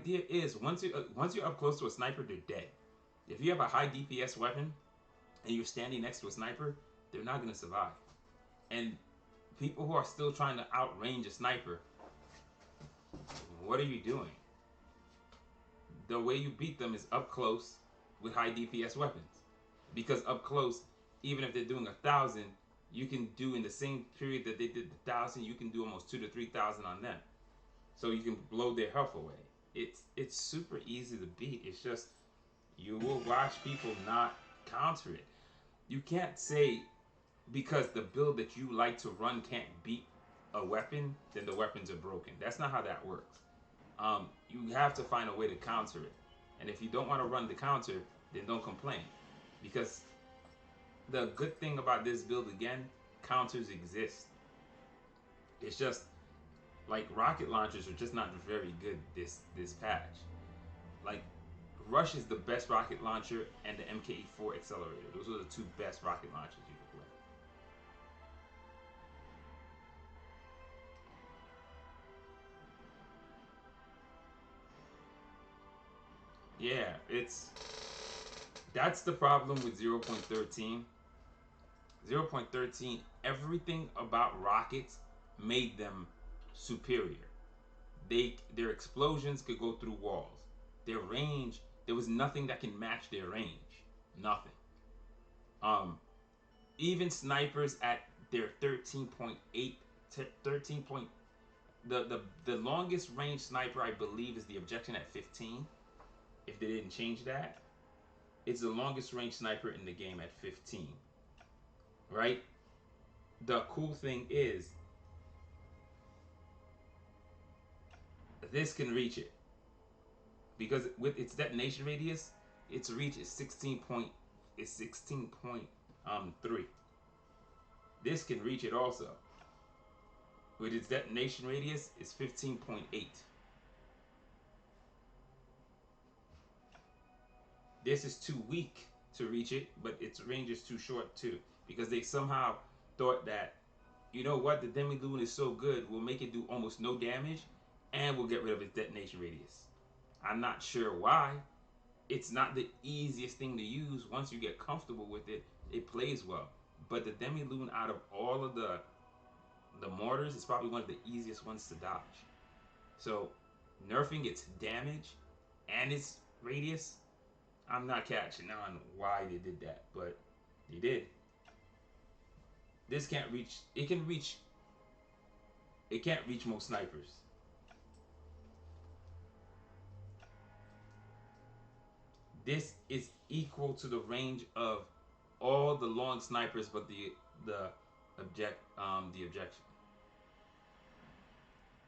idea is once you're up close to a sniper, they're dead. If you have a high DPS weapon and you're standing next to a sniper, they're not gonna survive. And people who are still trying to outrange a sniper, what are you doing? The way you beat them is up close with high DPS weapons. Because up close, even if they're doing 1,000, you can do in the same period that they did 1,000, you can do almost 2,000 to 3,000 on them. So you can blow their health away. It's super easy to beat. It's just you will watch people not counter it. You can't say because the build that you like to run can't beat a weapon, then the weapons are broken. That's not how that works. You have to find a way to counter it. And if you don't want to run the counter, then don't complain. Because the good thing about this build, again, counters exist. It's just like rocket launchers are just not very good this patch. Like Rush is the best rocket launcher, and the MKE4 accelerator. Those are the two best rocket launchers you can play. Yeah, that's the problem with 0.13. 0.13, everything about rockets made them superior. Their explosions could go through walls. Their range, there was nothing that can match their range. Nothing. Even snipers at their 13.8, 13 point, the longest range sniper I believe is the objection at 15. If they didn't change that, it's the longest range sniper in the game at 15. Right? The cool thing is this can reach it because with its detonation radius, its reach is 16.3. This can reach it also. With its detonation radius, it's 15.8. This is too weak to reach it, but its range is too short too, because they somehow thought that, you know what, the Demi-Lune is so good, we'll make it do almost no damage, and we'll get rid of its detonation radius. I'm not sure why. It's not the easiest thing to use. Once you get comfortable with it, it plays well. But the Demi-Lune, out of all of the mortars, is probably one of the easiest ones to dodge. So nerfing its damage and its radius, I'm not catching on why they did that, but they did. This can't reach. It can reach. It can't reach most snipers. This is equal to the range of all the long snipers, but the objection.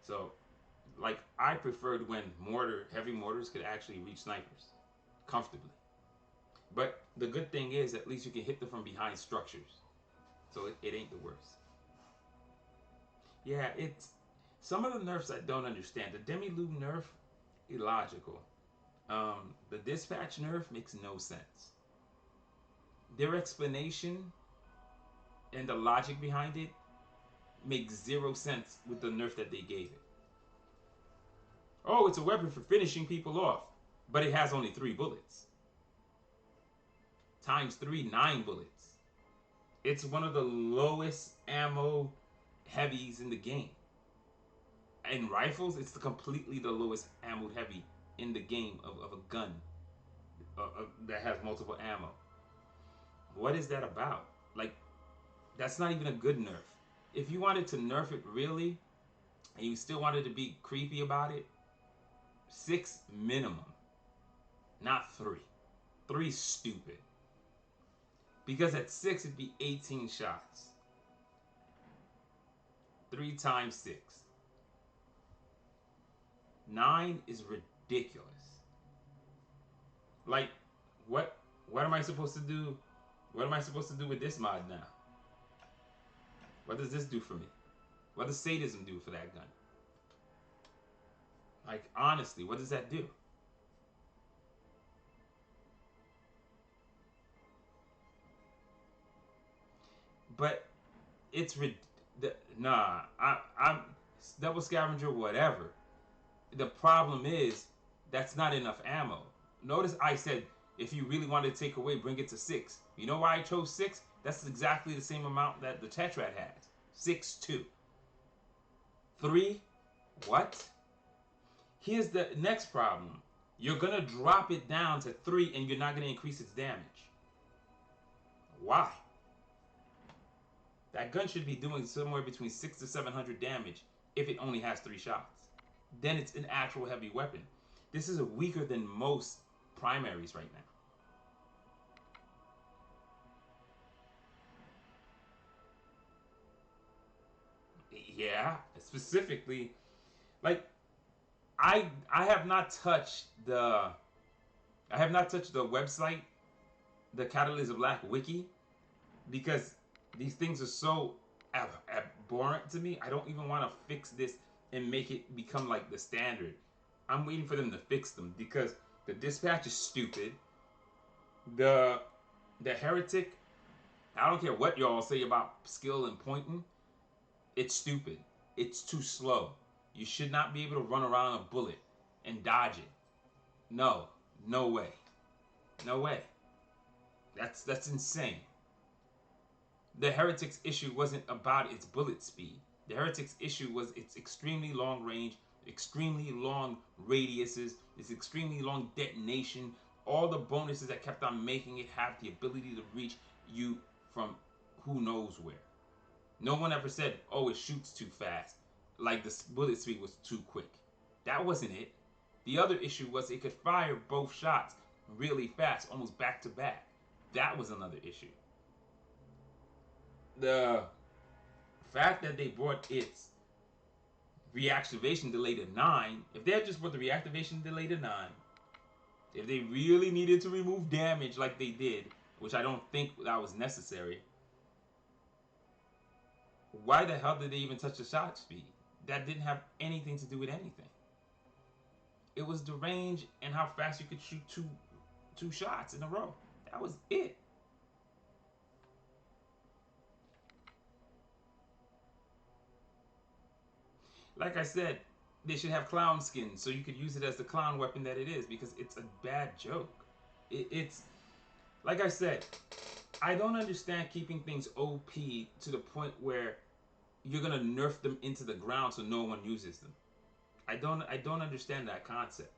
So, like, I preferred when heavy mortars could actually reach snipers comfortably. But the good thing is, at least you can hit them from behind structures, so it ain't the worst. Yeah, it's some of the nerfs I don't understand. The Demi-Lune nerf, illogical. The dispatch nerf makes no sense. Their explanation and the logic behind it makes zero sense with the nerf that they gave it. Oh, it's a weapon for finishing people off, but it has only 3 bullets. Times 3, 9 bullets. It's one of the lowest ammo heavies in the game. In rifles, it's completely the lowest ammo heavy in the game of a gun that has multiple ammo. What is that about? Like, that's not even a good nerf. If you wanted to nerf it really, and you still wanted to be creepy about it, 6 minimum, not 3. 3 stupid. Because at 6 it'd be 18 shots. 3 times 6. 9 is ridiculous. Like, what am I supposed to do? What am I supposed to do with this mod now? What does this do for me? What does sadism do for that gun? Like, honestly, what does that do? But it's nah. I'm double scavenger, whatever. The problem is That's not enough ammo. Notice I said if you really wanted to take away, bring it to 6. You know why I chose 6? That's exactly the same amount that the Tetrat has. 6-2. 3? What? Here's the next problem. You're going to drop it down to 3 and you're not going to increase its damage. Why? That gun should be doing somewhere between 600 to 700 damage if it only has 3 shots. Then it's an actual heavy weapon. This is weaker than most primaries right now. Yeah, specifically, like I have not touched the website, the Catalyst of Black wiki, because these things are so abhorrent to me. I don't even want to fix this and make it become like the standard. I'm waiting for them to fix them because the dispatch is stupid. The heretic, I don't care what y'all say about skill and pointing. It's stupid. It's too slow. You should not be able to run around a bullet and dodge it. No, no way. No way. That's insane. The heretic's issue wasn't about its bullet speed. The heretic's issue was its extremely long range, extremely long radiuses, its extremely long detonation, all the bonuses that kept on making it have the ability to reach you from who knows where. No one ever said, oh, it shoots too fast, like the bullet speed was too quick. That wasn't it. The other issue was it could fire both shots really fast, almost back to back. That was another issue. The fact that they brought its reactivation delay to 9, if they had just brought the reactivation delay to 9, if they really needed to remove damage like they did, which I don't think that was necessary, why the hell did they even touch the shot speed? That didn't have anything to do with anything. It was the range and how fast you could shoot two shots in a row. That was it. Like I said, they should have clown skins so you could use it as the clown weapon that it is, because it's a bad joke. It's like I said, I don't understand keeping things OP to the point where you're gonna nerf them into the ground so no one uses them. I don't understand that concept.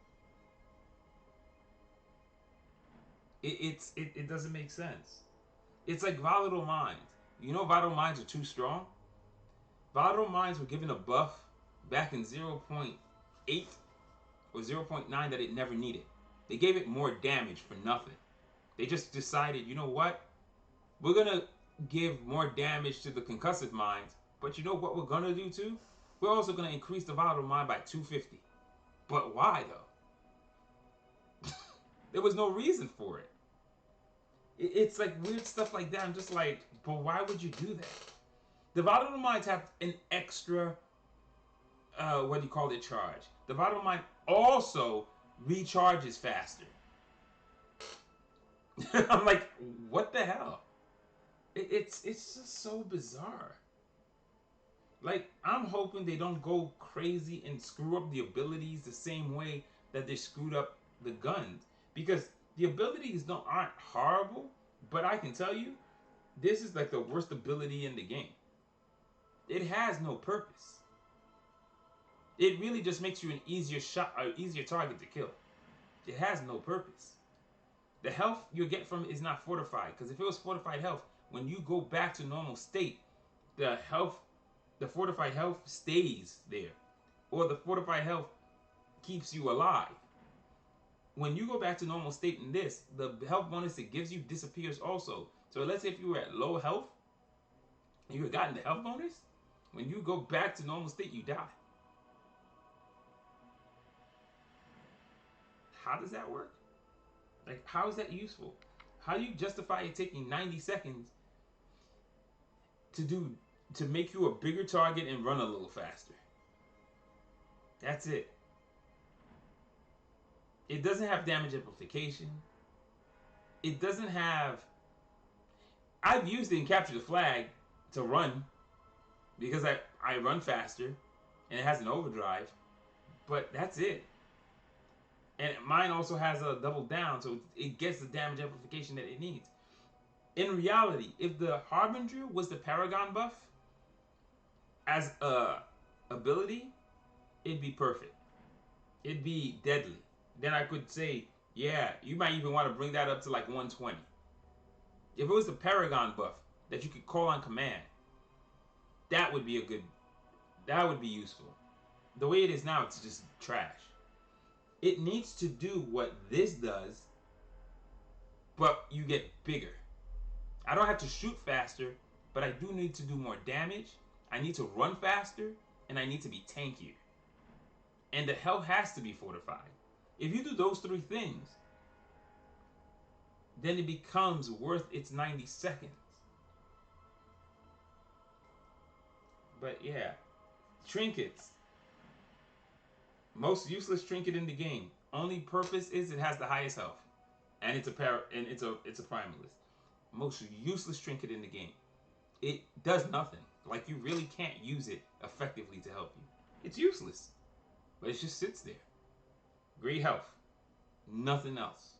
It doesn't make sense. It's like volatile mines. You know volatile mines are too strong? Volatile mines were given a buff back in 0.8 or 0.9 that it never needed. They gave it more damage for nothing. They just decided, you know what? We're gonna give more damage to the concussive mines, but you know what we're gonna do too? We're also gonna increase the volatile mine by 250. But why though? There was no reason for it. It's like weird stuff like that. I'm just like, but why would you do that? The volatile mines have an extra, what do you call it, charge. The volatile mine also recharges faster. I'm like, what the hell? It's just so bizarre. Like, I'm hoping they don't go crazy and screw up the abilities the same way that they screwed up the guns. Because the abilities aren't horrible, but I can tell you, this is like the worst ability in the game. It has no purpose. It really just makes you an easier shot, or easier target to kill. It has no purpose. The health you get from it is not fortified, because if it was fortified health, when you go back to normal state, the fortified health stays there, or the fortified health keeps you alive. When you go back to normal state in this, the health bonus it gives you disappears also. So let's say if you were at low health, and you had gotten the health bonus, when you go back to normal state, you die. How does that work? Like, how is that useful? How do you justify it taking 90 seconds to make you a bigger target and run a little faster? That's it. It doesn't have damage amplification. It doesn't have... I've used it in Capture the Flag to run, because I run faster, and it has an overdrive, but that's it. And mine also has a double down, so it gets the damage amplification that it needs. In reality, if the Harbinger was the Paragon buff as a ability, it'd be perfect. It'd be deadly. Then I could say, yeah, you might even want to bring that up to like 120. If it was the Paragon buff that you could call on command, that would be a good, that would be useful. The way it is now, it's just trash. It needs to do what this does, but you get bigger. I don't have to shoot faster, but I do need to do more damage. I need to run faster, and I need to be tankier. And the health has to be fortified. If you do those three things, then it becomes worth its 90 seconds. But yeah, trinkets. Most useless trinket in the game. Only purpose is it has the highest health, and it's a primalist. Most useless trinket in the game. It does nothing. Like you really can't use it effectively to help you. It's useless, but it just sits there. Great health, nothing else.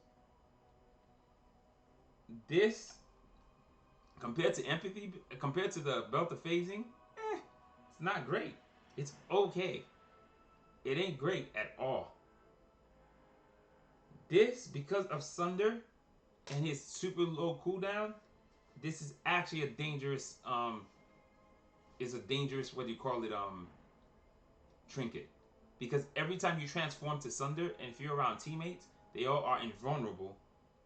This compared to empathy, compared to the belt of phasing, it's not great. It's okay. It ain't great at all. This, because of Sunder and his super low cooldown, this is actually a dangerous what do you call it, trinket. Because every time you transform to Sunder, and if you're around teammates, they all are invulnerable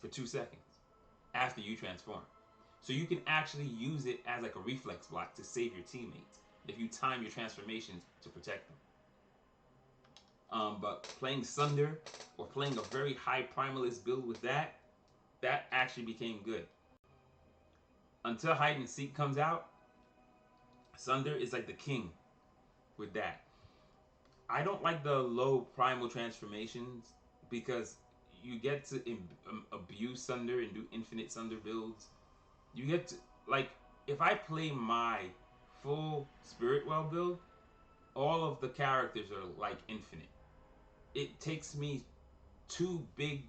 for 2 seconds after you transform. So you can actually use it as like a reflex block to save your teammates if you time your transformations to protect them. But playing Sunder or playing a very high primalist build with that actually became good. Until Hide and Seek comes out, Sunder is like the king with that. I don't like the low primal transformations because you get to abuse Sunder and do infinite Sunder builds. You get to, like, if I play my full Spirit Well build, all of the characters are like infinite. It takes me too big.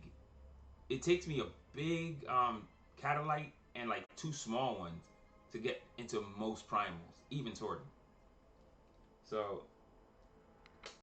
It takes me a big Catalyte and like 2 small ones to get into most primals, even Torten. So